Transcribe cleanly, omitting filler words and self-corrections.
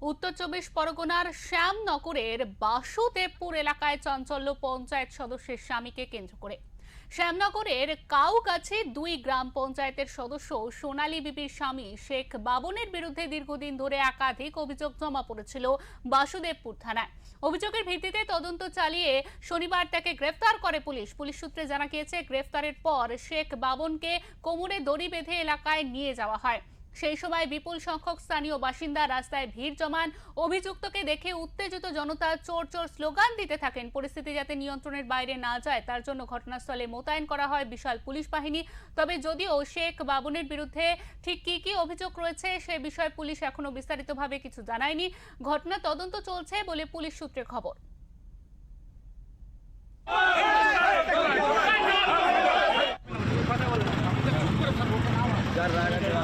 উত্তর চব্বিশ পরগনার শ্যামনগরের বাসুদেবপুর এলাকায় চাঞ্চল্য পঞ্চায়েত সদস্যের স্বামীকে কেন্দ্র করে। শ্যামনগরের কাউগাছি ২ গ্রাম পঞ্চায়েতের সদস্য সোনালী বিবির স্বামী শেখ বাবনের বিরুদ্ধে দীর্ঘদিন ধরে একাধিক অভিযোগ জমা পড়েছিল বাসুদেবপুর থানায়। অভিযোগের ভিত্তিতে তদন্ত চালিয়ে শনিবার তাকে গ্রেফতার করে পুলিশ। পুলিশ সূত্রে জানা গিয়েছে, গ্রেফতারের পর শেখ বাবনকে কোমরে দড়ি বেঁধে এলাকায় নিয়ে যাওয়া হয়। সেই সময় বিপুল সংখ্যক স্থানীয় বাসিন্দা রাস্তায় ভিড় জমান। অভিযুক্তকে দেখে উত্তেজিত জনতা চোর চোর স্লোগান দিতে থাকেন। পরিস্থিতি যাতে নিয়ন্ত্রণের বাইরে না যায় তার জন্য ঘটনাস্থলে মোতায়েন করা হয় বিশাল পুলিশ বাহিনী। তবে যদিও শেখ বাবনের বিরুদ্ধে ঠিক কি অভিযোগ রয়েছে সে বিষয়ে পুলিশ এখনো বিস্তারিতভাবে কিছু জানায়নি। ঘটনা তদন্ত চলছে বলে পুলিশ সূত্রে খবর। कर रहा है